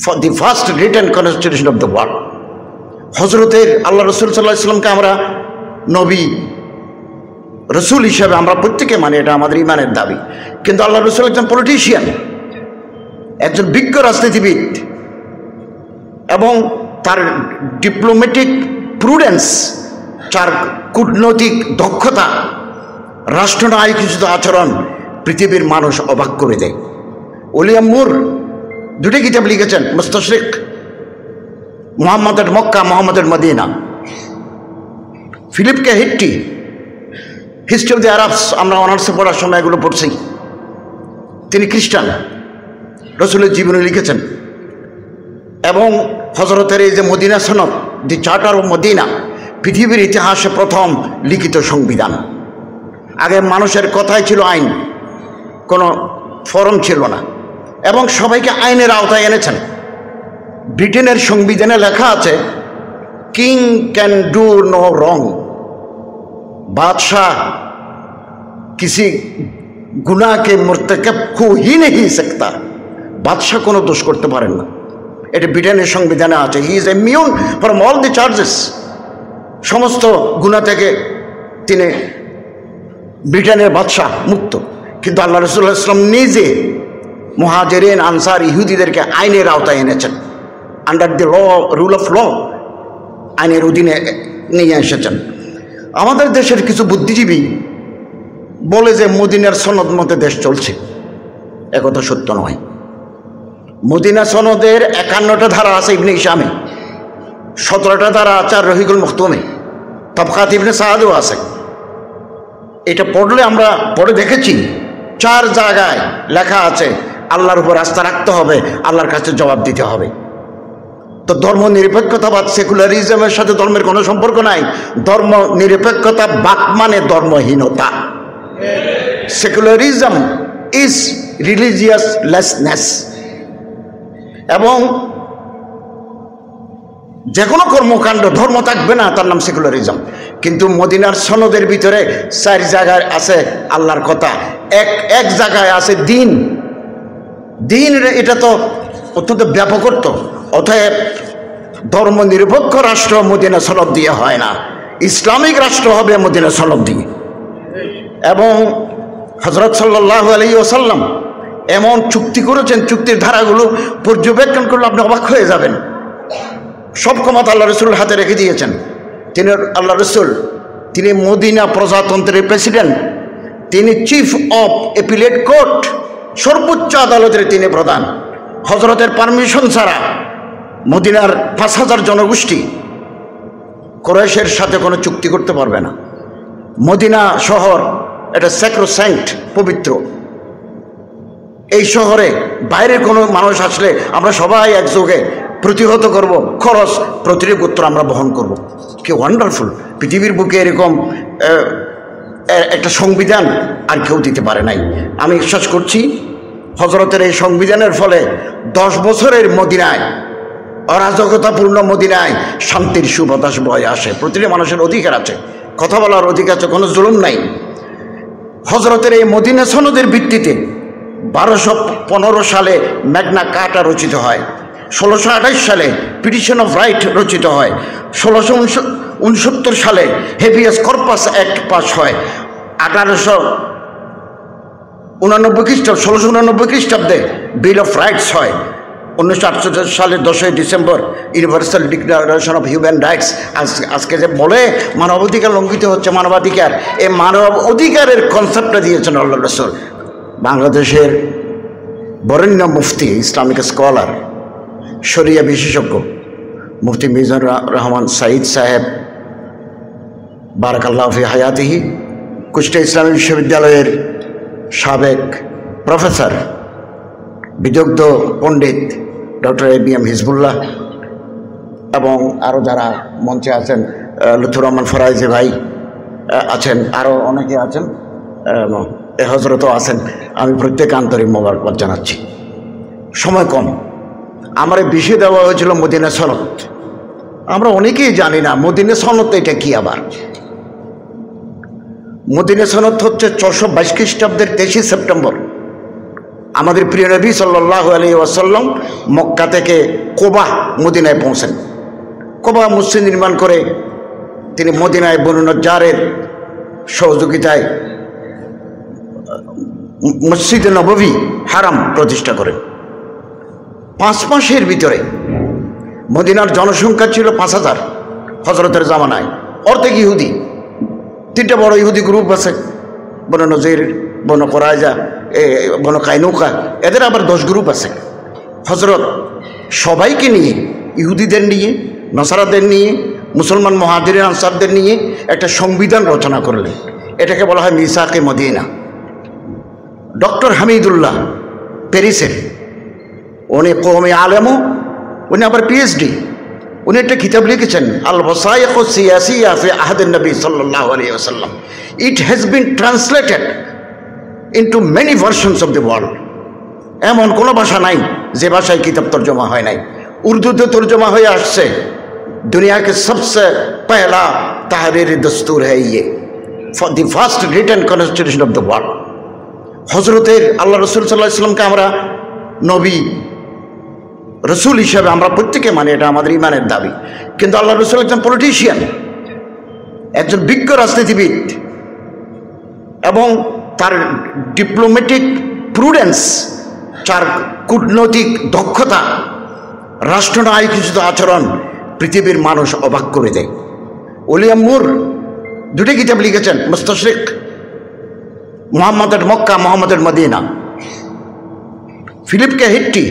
For the first written constitution of the world. হজরতের আল্লাহ রসুল সাল্লাহ ইসলামকে আমরা নবী রসুল হিসাবে আমরা প্রত্যেকে মানি, এটা আমাদের ইমানের দাবি। কিন্তু আল্লাহ রসুল একজন পলিটিশিয়ান, একজন বিজ্ঞ রাজনীতিবিদ, এবং তার ডিপ্লোম্যাটিক প্রুডেন্স, তার কূটনৈতিক দক্ষতা, রাষ্ট্রনায়কোচিত আচরণ পৃথিবীর মানুষ অবাক করে দেয়। উইলিয়াম মুর দুটি কিতাব লিখেছেন, মুস্তাশরিক, মুহাম্মদের মক্কা, মুহাম্মদের Medina. Philip K Hitti, history of the Arabs, আমরা অনার্সে পড়ার সময় এগুলো পড়ছি। তিনি খ্রিস্টান, রসুলের জীবনী লিখেছেন। এবং হজরতের এই যে মদিনা সনদ, দি চার্টার অফ মদিনা, পৃথিবীর ইতিহাসে প্রথম লিখিত সংবিধান। আগে মানুষের কথাই ছিল আইন, কোনো ফরম ছিল না, এবং সবাইকে আইনের আওতায় এনেছেন। ব্রিটেনের সংবিধানে লেখা আছে, king can do no wrong, बादशाह किसी गुनाह के मुर्तकब को ही नहीं सकता, बादशाह কোনো দোষ করতে পারেন না। এটা ব্রিটেনের সংবিধানে আছে। He is immune from all the charges, সমস্ত গুনাহ থেকে তিনি ব্রিটেনের বাদশাহ মুক্ত। কিন্তু আল্লাহ রাসূলুল্লাহ সাল্লাল্লাহু আলাইহি ওয়াসাল্লাম নিজে মুহাজিরিন, আনসার, ইহুদিদেরকে আইনের আওতায় এনেছেন, under the law, rule of law, আইনের অধীনে নিয়ে এসেছেন। আমাদের দেশের কিছু বুদ্ধিজীবী বলে যে মদিনার সনদ মতে দেশ চলছে, একথা সত্য নয়। মদিনা সনদের 51টা ধারা আছে ইবনে হিশামে, 17টা ধারা আছে আর রহিকুল মখতুমে, তবকাত ইবনে সাআদও আছে। এটা পড়লে আমরা পড়ে দেখেছি, 4 জায়গায় লেখা আছে আল্লাহর উপর আস্থা রাখতে হবে, আল্লাহর কাছে জবাব দিতে হবে। তো ধর্ম নিরপেক্ষতাবাদ, সেকুলারিজমের সাথে ধর্মের কোনো সম্পর্ক নাই। ধর্ম নিরপেক্ষতা বাক মানে ধর্মহীনতা। Secularism is রিলিজিয়াসলেসনেস। এবং যে কোনো কর্মকাণ্ড ধর্ম থাকবে না, তার নাম সেকুলারিজম। কিন্তু মদিনার সনদের ভিতরে 4 জায়গায় আছে আল্লাহর কথা, এক জায়গায় আছে দিন। দিন এটা তো অত্যন্ত ব্যাপক অর্থ। অতএব ধর্ম নিরপেক্ষ রাষ্ট্র মদিনা সনদ দিয়ে হয় না, ইসলামিক রাষ্ট্র হবে মদিনা সনদ দিয়ে। এবং হযরত সাল্লাল্লাহু আলাইহি ওয়াসাল্লাম এমন চুক্তি করেছেন, চুক্তির ধারাগুলো পর্যবেক্ষণ করলে আপনি অবাক হয়ে যাবেন। সব ক্ষমতা আল্লাহ রসুলের হাতে রেখে দিয়েছেন। তিনি আল্লাহ রসুল, তিনি মদিনা প্রজাতন্ত্রের প্রেসিডেন্ট, তিনি চিফ অফ অ্যাপিলেট কোর্ট, সর্বোচ্চ আদালতের তিনি প্রধান। হজরতের পারমিশন ছাড়া মদিনার 5000 জনগোষ্ঠী কুরাইশের সাথে কোনো চুক্তি করতে পারবে না। মদিনা শহর এটা স্যাক্রোস্যাঙ্ক্ট, পবিত্র। এই শহরে বাইরের কোনো মানুষ আসলে আমরা সবাই একযোগে প্রতিহত করব, খরচ প্রতিটি গোত্র আমরা বহন করব। কি ওয়ান্ডারফুল! পৃথিবীর বুকে এরকম একটা সংবিধান আর কেউ দিতে পারে নাই। আমি বিশ্বাস করছি হজরতের এই সংবিধানের ফলে 10 বছরের মদিনায়, অরাজকতাপূর্ণ মদিনায় শান্তির সুবাতাস বয়ে আসে। প্রতিটি মানুষের অধিকার আছে, কথা বলার অধিকার আছে, কোনো জুলুম নাই। হজরতের এই মদিনা সনদের ভিত্তিতে 1215 সালে ম্যাগনা কার্টা রচিত হয়, 1628 সালে পিটিশন অফ রাইট রচিত হয়, 1669 সালে হেভিয়াস কর্পাস অ্যাক্ট পাস হয়, 1689 খ্রিস্টাব্দে বিল অফ রাইটস হয়, 1948 সালের 10ই December universal declaration of human rights. আজকে যে বলে মানবাধিকার লঙ্ঘিত হচ্ছে, মানবাধিকার, এই মানব অধিকারের কনসেপ্টটা দিয়েছেন আল্লাহ রাসূল। বাংলাদেশের বরেণ্য মুফতি, ইসলামিক স্কলার, শরিয়া বিশেষজ্ঞ মুফতি মিজানুর রহমান সাঈদ সাহেব বারাকাল্লাহু ফি হায়াতিহি, কুষ্টিয়া ইসলামী বিশ্ববিদ্যালয়ের সাবেক প্রফেসর, বিদগ্ধ পণ্ডিত ডক্টর ABM হিজবুল্লাহ, এবং আরও যারা মঞ্চে আছেন, লুৎফুর রহমান ফরাইজি ভাই আছেন, আরও অনেকে আছেন, এ হজরতও আছেন। আমি প্রত্যেক আন্তরিক মোবারকবাদ জানাচ্ছি। সময় কম, আমার বিষয় দেওয়া হয়েছিল মদিনা সনদ। আমরা অনেকেই জানি না মদিনা সনদ এটা কি। আবার মদিনা সনদ হচ্ছে 422 খ্রিস্টাব্দের 23 সেপ্টেম্বর আমাদের প্রিয় নবী সাল্লাল্লাহু আলাইহি ওয়াসাল্লাম মক্কা থেকে কোবা মদিনায় পৌঁছেন। কোবা মসজিদ নির্মাণ করে তিনি মদিনায় বনু নজ্জারের সহযোগিতায় মসজিদে নববী হারাম প্রতিষ্ঠা করেন। 5 মাসের ভিতরে মদিনার জনসংখ্যা ছিল 5000 হজরতের জামানায়। অর্ধেক ইহুদি, 3টা বড় ইহুদি গ্রুপ আছে, বনু নজির, বনু কোরাইজা, বনু কাইনুকা, এদের আবার 10 গ্রুপ আছে। হজরত সবাইকে নিয়ে, ইহুদিদের নিয়ে, নসারাদের নিয়ে, মুসলমান মুহাজিরিন আনসারদের নিয়ে একটা সংবিধান রচনা করলেন। এটাকে বলা হয় মিসাকে মদিনা। ডক্টর হামিদুল্লাহ প্যারিসের, উনি কওমি আলেমও, উনি আবার পিএইচডি, উনি একটা কিতাব লিখেছেন আল ওয়াসাইক সিয়াসিয়া ফি আহদিন নবী সাল্লাল্লাহু আলাইহি ওয়াসাল্লাম। It has been translated into many versions of the world. এমন কোনো ভাষা নাই যে ভাষায় কিতাব তর্জমা হয় নাই। উর্দুতে তর্জমা হয়ে আসছে। दुनिया के सबसे पहला तहरीर दस्तूर है ये, the first written constitution of the world. हजरतेर আল্লাহ রসুল সাল্লাল্লাহু আলাইহি ওয়াসাল্লামকে আমরা নবী রসুল হিসাবে আমরা প্রত্যেকে মানি, এটা আমাদের ইমানের দাবি। কিন্তু আল্লাহ রসুল একজন পলিটিশিয়ান, একজন বিজ্ঞ রাজনীতিবিদ, এবং তার ডিপ্লোম্যাটিক প্রুডেন্স, তার কূটনৈতিক দক্ষতা, রাষ্ট্রনায়কোচিত আচরণ পৃথিবীর মানুষ অবাক করে দেয়। উলিয়াম মুর 2টি কিতাব লিখেছেন, মুস্তাশরিক, মুহাম্মাদের মক্কা, মুহাম্মাদের Medina. Philip K Hitti,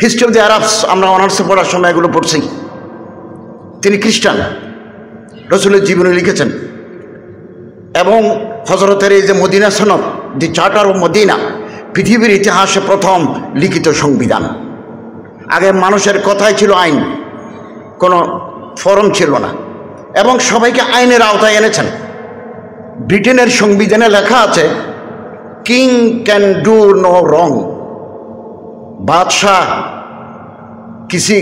history of the Arabs, আমরা অনার্সে পড়ার সময় এগুলো পড়ছি। তিনি খ্রিস্টান, রসুলের জীবনী লিখেছেন। এবং হজরতের এই যে মদিনা সনদ, দি চার্টার অফ মদিনা, পৃথিবীর ইতিহাসে প্রথম লিখিত সংবিধান। আগে মানুষের কথাই ছিল আইন, কোনো ফরম ছিল না, এবং সবাইকে আইনের আওতায় এনেছেন। ব্রিটেনের সংবিধানে লেখা আছে, king can do no wrong, बादशाह किसी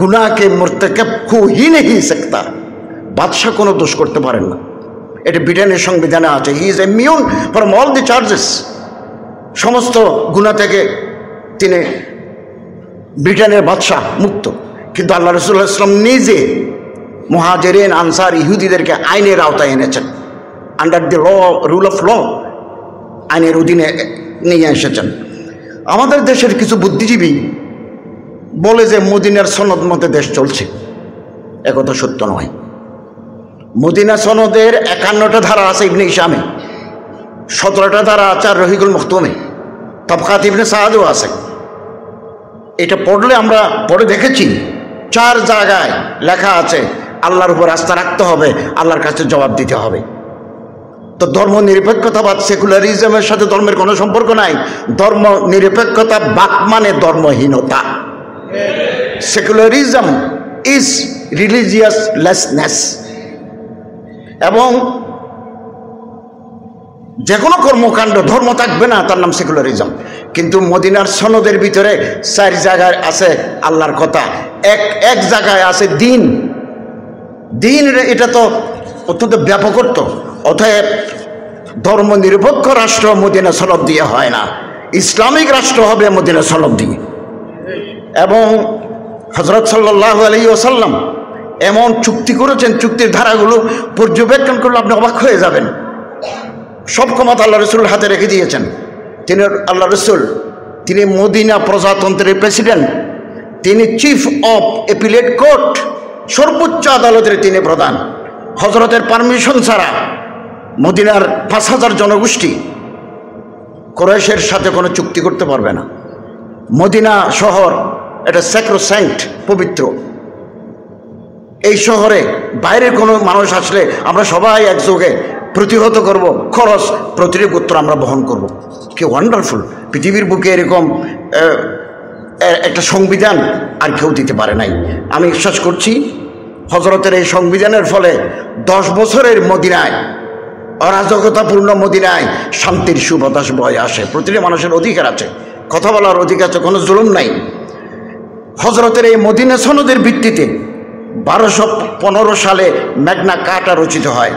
गुनाह के मुर्तकब हो ही नहीं सकता, बादशाह কোনো দোষ করতে পারেন না। এটা ব্রিটেনের সংবিধানে আছে। He is immune from all the charges, সমস্ত গুনাহ থেকে তিনি ব্রিটেনের বাদশাহ মুক্ত। কিন্তু আল্লাহ রাসূল সাল্লাল্লাহু আলাইহি ওয়াসাল্লাম নিজে মুহাজিরিন আনসার ইহুদিদেরকে আইনের আওতায় এনেছেন। Under the law, rule of law, আইনের অধীনে নিয়ে এসেছেন। আমাদের দেশের কিছু বুদ্ধিজীবী বলে যে মদিনার সনদ মতে দেশ চলছে, একথা সত্য নয়। মদিনা সনদের 51টা ধারা আছে ইবনে হিশামে, 17টা ধারা আছে আর রহিকুল মখতুমে, তবকাত ইবনে সাআদও আছে। এটা পড়লে আমরা পড়ে দেখেছি 4 জায়গায় লেখা আছে আল্লাহর উপর আস্থা রাখতে হবে, আল্লাহর কাছে জবাব দিতে হবে। তো ধর্ম নিরপেক্ষতা বা সেকুলারিজমের সাথে ধর্মের কোনো সম্পর্ক নাই। ধর্ম নিরপেক্ষতা বাক মানে ধর্মহীনতা। Secularism is religious lessness. এবং যে কোনো কর্মকাণ্ড ধর্ম থাকবে না, তার নাম সেকুলারিজম। কিন্তু মদিনার সনদের ভিতরে 4 জায়গায় আছে আল্লাহর কথা, এক জায়গায় আছে দিন। দিন এটা তো অত্যন্ত ব্যাপক অর্থ। অতএব ধর্ম নিরপেক্ষ রাষ্ট্র মদিনা সনদ দিয়ে হয় না, ইসলামিক রাষ্ট্র হবে মদিনা সনদ দিয়ে। এবং হযরত সাল্লাল্লাহু আলাইহি ওয়াসাল্লাম এমন চুক্তি করেছেন, চুক্তির ধারাগুলো পর্যবেক্ষণ করলে আপনি অবাক হয়ে যাবেন। সব ক্ষমতা আল্লাহ রসুলের হাতে রেখে দিয়েছেন। তিনি আল্লাহ রসুল, তিনি মদিনা প্রজাতন্ত্রের প্রেসিডেন্ট, তিনি চিফ অফ অ্যাপিলেট কোর্ট, সর্বোচ্চ আদালতের তিনি প্রধান। হজরতের পারমিশন ছাড়া মদিনার 5000 জনগোষ্ঠী কুরাইশের সাথে কোনো চুক্তি করতে পারবে না। মদিনা শহর এটা স্যাক্রোস্যাঙ্ক্ট, পবিত্র। এই শহরে বাইরের কোনো মানুষ আসলে আমরা সবাই একযোগে প্রতিহত করব, খরচ প্রতিটি গোত্র আমরা বহন করব। কি ওয়ান্ডারফুল! পৃথিবীর বুকে এরকম একটা সংবিধান আর কেউ দিতে পারে নাই। আমি বিশ্বাস করছি হজরতের এই সংবিধানের ফলে 10 বছরের মদিনায়, অরাজকতাপূর্ণ মদিনায় শান্তির সুবাতাস বয়ে আসে। প্রতিটি মানুষের অধিকার আছে, কথা বলার অধিকার আছে, কোনো জুলুম নাই। হজরতের এই মদিনা সনদের ভিত্তিতে 1215 সালে ম্যাগনা কার্টা রচিত হয়।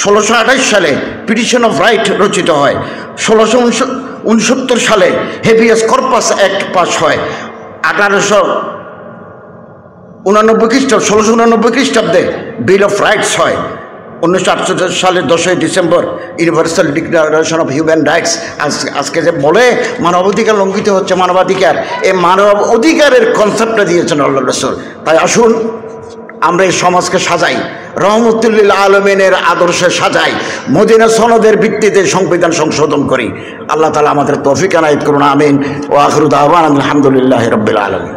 1628 সালে পিটিশন অফ রাইট রচিত হয়। 1969 সালে হেভিয়াস কর্পাস অ্যাক্ট পাস হয়। 1689 খ্রিস্টাব্দে বিল অফ রাইটস হয়। 1948 সালে 10ই December universal declaration of human rights. আজকে যে বলে মানবাধিকার লঙ্ঘিত হচ্ছে, মানবাধিকার, এই মানব অধিকারের কনসেপ্টটা দিয়েছেন আল্লাহ রাসূল। তাই আসুন আমরা এই সমাজকে সাজাই, রহমতুল্লিল আলমিনের আদর্শে সাজাই, মদিনা সনদের ভিত্তিতে সংবিধান সংশোধন করি। আল্লাহ তাআলা আমাদের তৌফিক এনায়েত করুন, আমিন। ওয়া আখিরু দাওয়ানা আলহামদুলিল্লাহি রাব্বিল আলামিন।